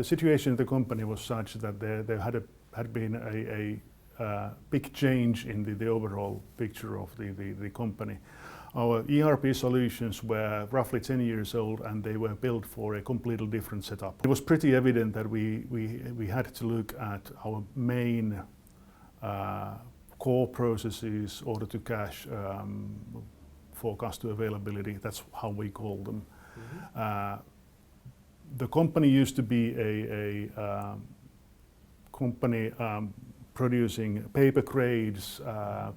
the situation in the company was such that there had been a big change in the overall picture of the company. Our ERP solutions were roughly 10 years old and they were built for a completely different setup. It was pretty evident that we had to look at our main core processes, order to cash, forecast to availability, that's how we call them. Mm-hmm. The company used to be a company producing paper grades,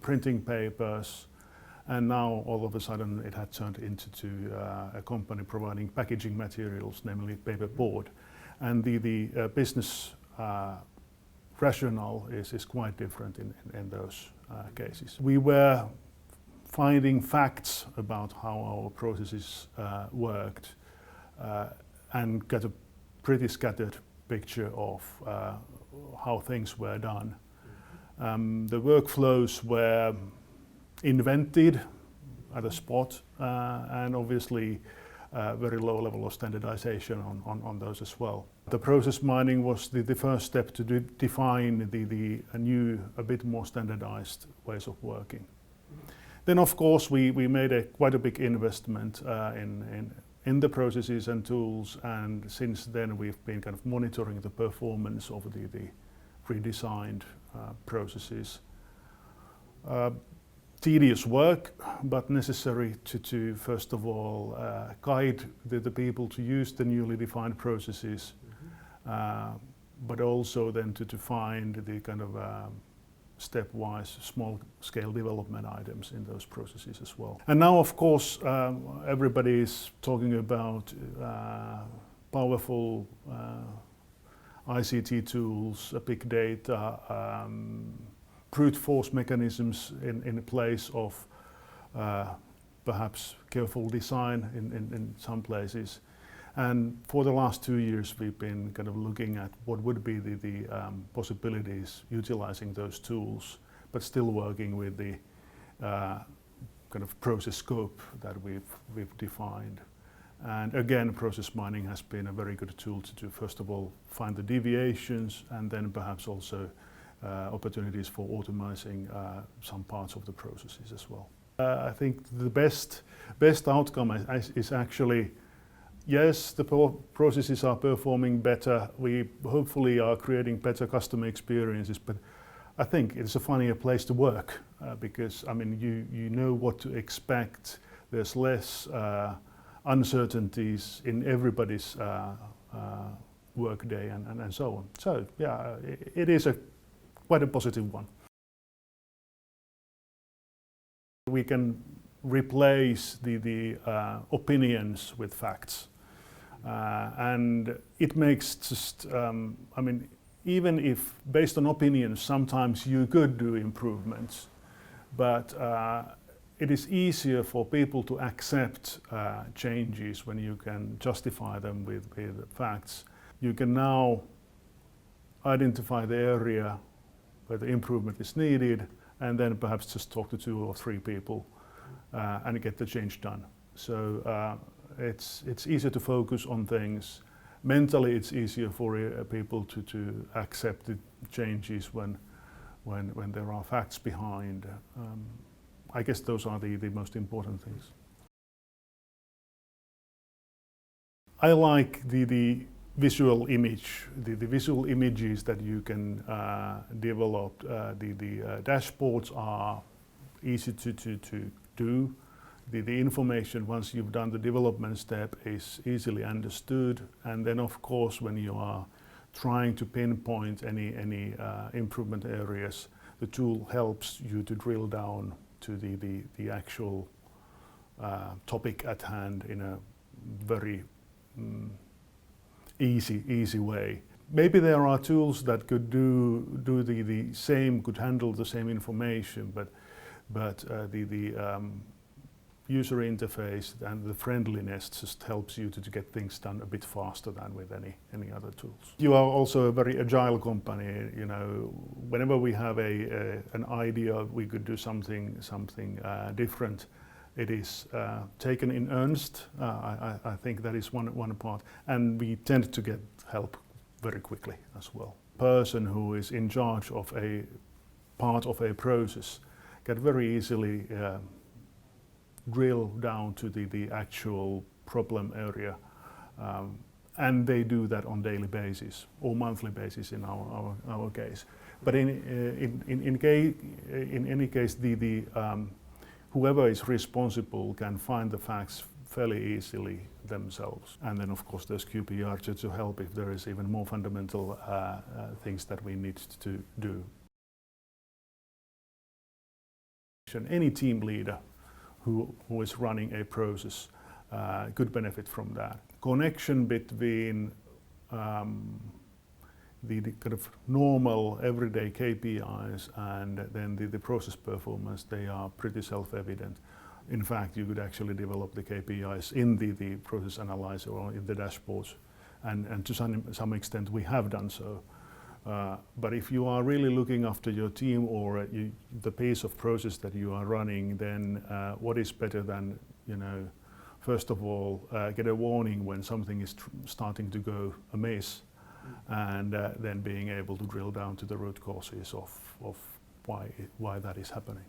printing papers, and now all of a sudden it had turned into a company providing packaging materials, namely paper board. And the business rationale is quite different in those cases. We were finding facts about how our processes worked and got a pretty scattered picture of how things were done. The workflows were invented at a spot and obviously very low level of standardization on those as well. The process mining was the first step to define the new, a bit more standardized ways of working. Then of course we made quite a big investment in the processes and tools, and since then we've been kind of monitoring the performance of the redesigned processes. Tedious work, but necessary to first of all guide the people to use the newly defined processes, but also then to find the kind of stepwise small scale development items in those processes as well. And now of course everybody is talking about powerful ICT tools, big data, brute force mechanisms in place of perhaps careful design in some places. And for the last 2 years we've been kind of looking at what would be the possibilities utilizing those tools, but still working with the kind of process scope that we've defined. And again, process mining has been a very good tool to first of all find the deviations and then perhaps also opportunities for automating some parts of the processes as well. I think the best outcome is actually, yes, the processes are performing better. We hopefully are creating better customer experiences, but I think it's a funnier place to work because I mean you know what to expect. There's less uncertainties in everybody's work day and so on. So yeah, it is quite a positive one. We can replace the opinions with facts. And it makes just, I mean, even if based on opinions, sometimes you could do improvements, but it is easier for people to accept changes when you can justify them with facts. You can now identify the area where the improvement is needed and then perhaps just talk to 2 or 3 people and get the change done. So it's easier to focus on things. Mentally it's easier for people to accept the changes when there are facts behind. I guess those are the most important things. I like the visual image, the visual images that you can develop. The dashboards are easy to do. The information, once you've done the development step, is easily understood. And then of course when you are trying to pinpoint any improvement areas, the tool helps you to drill down to the actual topic at hand in a very easy way. Maybe there are tools that could do the same, could handle the same information, but the user interface and the friendliness just helps you to get things done a bit faster than with any other tools. You are also a very agile company. You know, whenever we have an idea we could do something different, it is taken in earnest. I think that is one part, and we tend to get help very quickly as well. Person who is in charge of a part of a process can very easily drill down to the actual problem area, and they do that on daily basis or monthly basis in our case. But in any case, the whoever is responsible can find the facts fairly easily themselves. And then of course there's QPR to help if there is even more fundamental things that we need to do. Any team leader who is running a process could benefit from that. Connection between the kind of normal everyday KPIs and then the process performance, they are pretty self-evident. In fact, you could actually develop the KPIs in the process analyzer or in the dashboards, and to some extent we have done so. But if you are really looking after your team or the piece of process that you are running, then what is better than, first of all, get a warning when something is starting to go amiss, and then being able to drill down to the root causes of why that is happening.